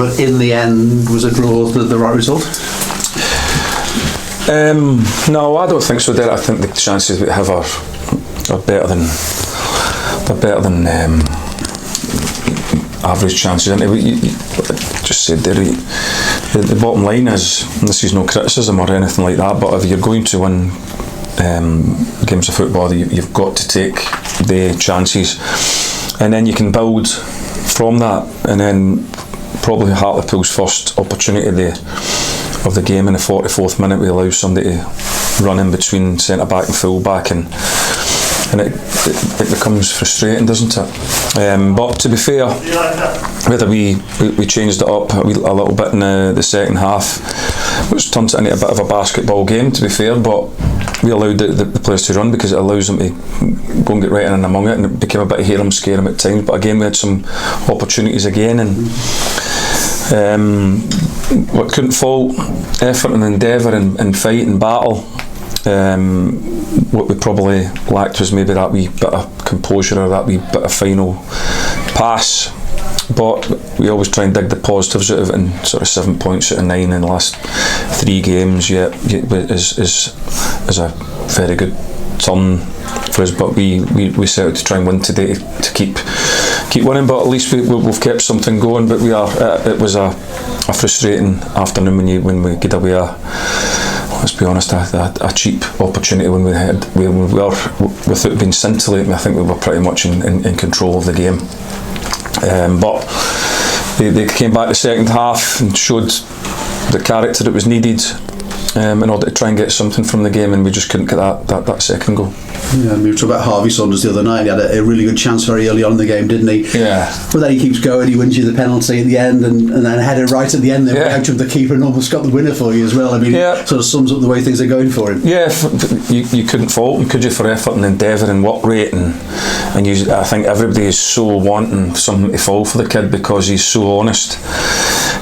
but in the end, was a draw the right result? No, I don't think so, Derek. I think the chances we have are better than average chances. And you just said there, the bottom line is, and this is no criticism or anything like that, but if you're going to win games of football, you've got to take the chances, and then you can build from that. And then probably Hartlepool's first opportunity of the game in the 44th minute, we allow somebody to run in between centre back and full back, and it becomes frustrating, doesn't it? But to be fair, whether we changed it up a little bit in the second half, which turns it into a bit of a basketball game, to be fair, but we allowed the players to run because it allows them to go and get right in and among it, and it became a bit of harem scarum at times. But again, we had some opportunities again, and what couldn't fault effort and endeavour and fight and battle. What we probably lacked was maybe that wee bit of composure or that wee bit of final pass. But we always try and dig the positives out of it, and sort of 7 points out of 9 in the last 3 games is a very good turn for us. But we set out to try and win today to keep winning, but at least we've kept something going. But it was a frustrating afternoon when we get away let's be honest, a cheap opportunity when we were, without being scintillating, I think we were pretty much in control of the game. But they came back the second half and showed the character that was needed in order to try and get something from the game, and we just couldn't get that second goal. Yeah, we were talking about Harvey Saunders the other night. He had a really good chance very early on in the game, didn't he? Yeah. But then he keeps going, he wins you the penalty at the end, and then a header right at the end there, out of the keeper, and almost got the winner for you as well. I mean, it sort of sums up the way things are going for him. Yeah, you couldn't fault him, could you, for effort and endeavour and work rate, and I think everybody is so wanting something to fall for the kid because he's so honest.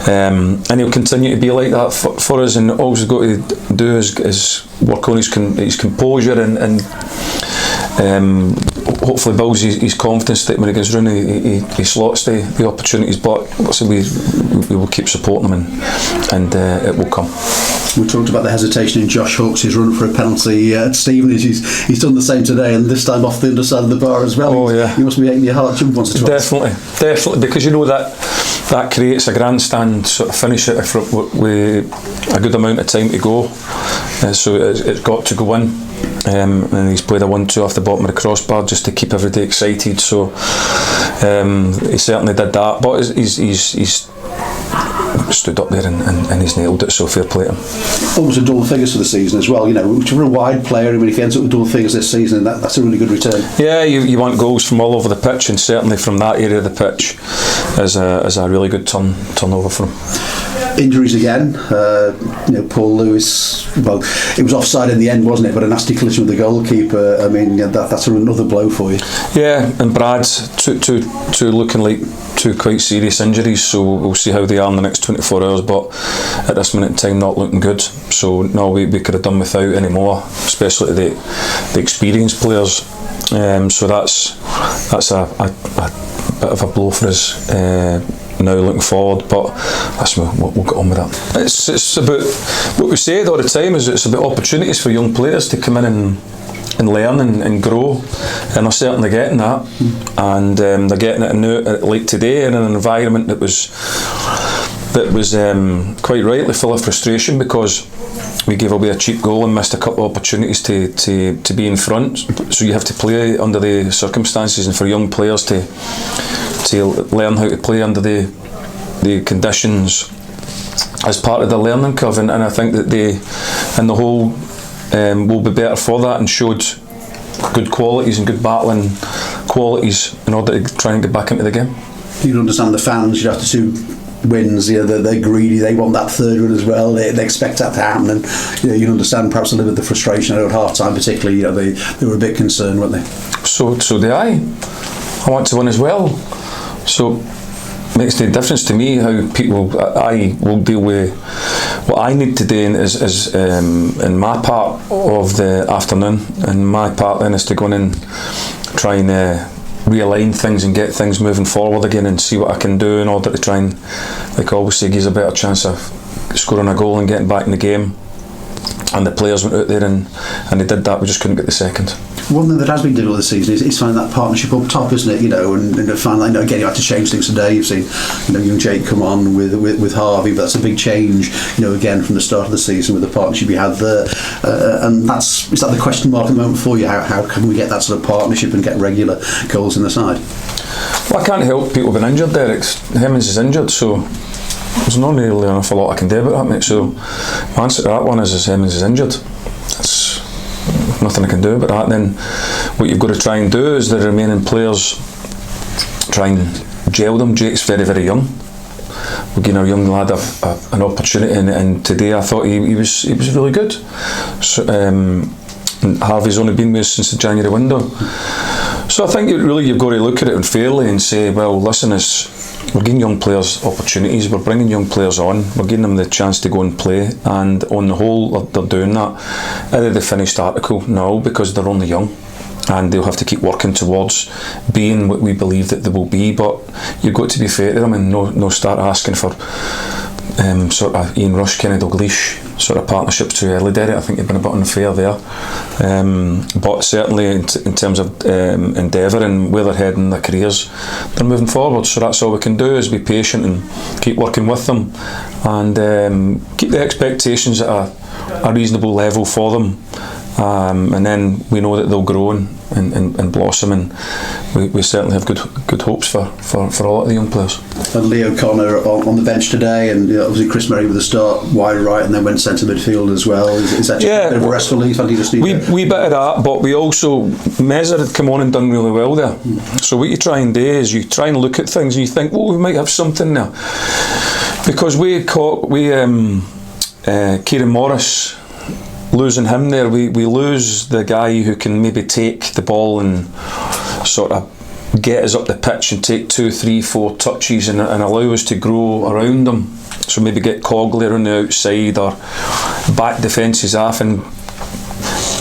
And he'll continue to be like that for us, and all we've got to do is work on his composure and hopefully builds his confidence that when he goes round he slots the opportunities. But we will keep supporting him, and it will come. We talked about the hesitation in Josh Hawkes, his run for a penalty at Stevenage. He's done the same today, and this time off the underside of the bar as well. Oh yeah, you must be making your heart jump once or twice. Definitely, because you know that creates a grandstand sort of finish it with a good amount of time to go, so it's got to go in. And he's played a 1-2 off the bottom of the crossbar just to keep everybody excited. So he certainly did that, but he's stood up there and he's nailed it. So fair play to him. Almost a double figures for the season as well. You know, which for a wide player, I mean, if he ends up with double figures this season, that's a really good return. Yeah, you want goals from all over the pitch, and certainly from that area of the pitch is a really good turnover for him. Injuries again. Paul Lewis. Well, it was offside in the end, wasn't it? But a nasty collision with the goalkeeper. I mean, that's another blow for you. Yeah, and Brad, two looking like two quite serious injuries. So we'll see how they are in the next 24 hours. But at this minute in time, not looking good. So no, we could have done without any more, especially the experienced players. So that's a bit of a blow for us. Now looking forward, but we'll get on with that. It's about what we say all the time, is it's about opportunities for young players to come in and learn and grow, and they're certainly getting that, and they're getting it now, like today, in an environment that was quite rightly full of frustration, because we gave away a cheap goal and missed a couple of opportunities to be in front. So you have to play under the circumstances, and for young players to learn how to play under the conditions as part of the learning curve, and I think that they and the whole will be better for that, and showed good qualities and good battling qualities in order to try and get back into the game. You can understand the fans, you have to 2 wins, they're greedy, they want that third one as well, they expect that to happen, and you can understand perhaps a little bit of the frustration at half time, particularly. They were a bit concerned, weren't they? So do I want to win as well, so it makes no difference to me how people. I will deal with what I need to do is in my part of the afternoon, and my part then is to go in and try and realign things and get things moving forward again, and see what I can do in order to try and like I always say, gives a better chance of scoring a goal and getting back in the game. And the players went out there and they did that. We just couldn't get the second. One thing that has been difficult this season is finding that partnership up top, isn't it? And find that, again, you had to change things today. You've seen, young Jake come on with Harvey, but that's a big change. Again from the start of the season with the partnership you had there, and is that the question mark at the moment for you? How can we get that sort of partnership and get regular goals in the side? Well, I can't help people being injured. Derek Hemmings is injured, so there's not really an awful lot I can do about that, mate. So my answer to that one is Hemmings is injured. That's nothing I can do about that. Then what you've got to try and do is the remaining players try and gel them. Jake's very, very young. We're giving our young lad an opportunity, and today I thought he was really good. So, and Harvey's only been with us since the January window. So I think you've got to look at it unfairly and say, well, listen, we're giving young players opportunities, we're bringing young players on, we're giving them the chance to go and play, and on the whole they're doing that. Are they the finished article? No, because they're only young and they'll have to keep working towards being what we believe that they will be, but you've got to be fair to them and no start asking for sort of Ian Rush, Kenny Dalglish sort of partnerships too early, Derek. I think you've been a bit unfair there, but certainly in terms of endeavour and where they're heading their careers, they're moving forward, so that's all we can do is be patient and keep working with them and keep the expectations at a reasonable level for them, and then we know that they'll grow and blossom, and we certainly have good hopes for a lot of the young players. And Leo Connor on the bench today, and obviously Chris Merry with a start wide right and then went centre midfield as well. Is that just a bit of a restful leave? We bit of that, but we also, Mezza had come on and done really well there. So what you try and do is you try and look at things and you think, we might have something there, because Kieran Morris, losing him there, we lose the guy who can maybe take the ball and sort of get us up the pitch and take 2, 3, 4 touches and allow us to grow around them. So maybe get Cogley on the outside or back defences off. And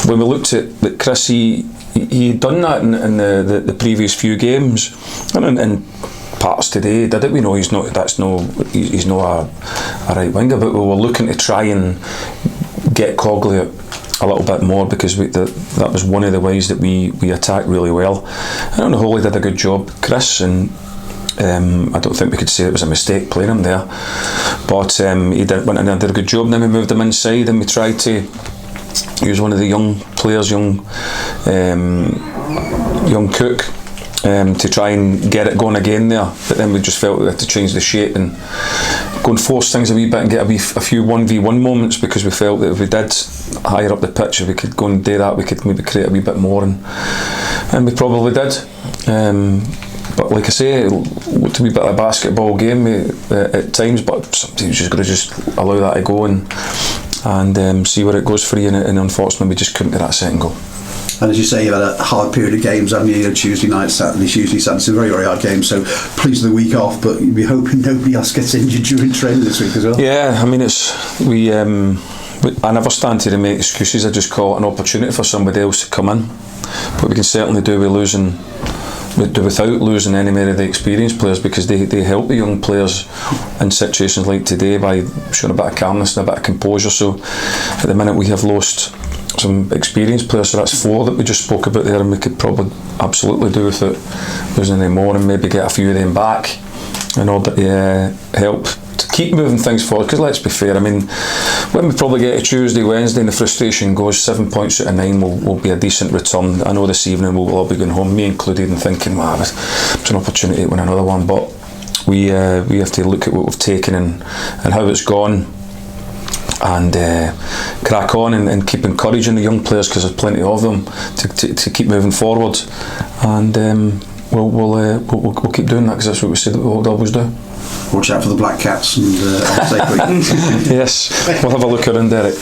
when we looked at Chris, he'd done that in the previous few games, and parts today did it. We know he's not a right winger, but we were looking to try and get Cogley a little bit more, because that was one of the ways that we attacked really well. And on the whole, he did a good job, Chris, and I don't think we could say it was a mistake playing him there, but he went in and did a good job. And then we moved him inside and we tried to use one of the young players, young Cook, to try and get it going again there, but then we just felt we had to change the shape and go and force things a wee bit and get a few 1v1 moments, because we felt that if we did higher up the pitch, if we could go and do that, we could maybe create a wee bit more, and we probably did. But like I say, it looked a wee bit of a basketball game at times, but sometimes you just got to just allow that to go and see where it goes for you, and unfortunately we just couldn't get that second goal. And as you say, you've had a hard period of games, haven't you? Tuesday night, Saturday, Tuesday, Saturday. It's a very, very hard game, so pleased with the week off, but you'd be hoping nobody else gets injured during training this week as well. Yeah, I mean, I never stand here to make excuses. I just call it an opportunity for somebody else to come in, but we can certainly do without losing any more of the experienced players, because they help the young players in situations like today by showing a bit of calmness and a bit of composure. So at the minute we have lost some experienced players, so that's 4 that we just spoke about there, and we could probably absolutely do without losing any more, and maybe get a few of them back in order to help to keep moving things forward. Because let's be fair, I mean, when we probably get to Tuesday, Wednesday and the frustration goes, 7 points out of 9 will be a decent return. I know this evening we'll all be going home, me included, and thinking, wow, it's an opportunity to win another one, but we have to look at what we've taken and how it's gone, and crack on and keep encouraging the young players, because there's plenty of them, to keep moving forward, and we'll keep doing that, because that's what we said that we'll always do. Watch out for the Black Cats and yes, we'll have a look around, Derek.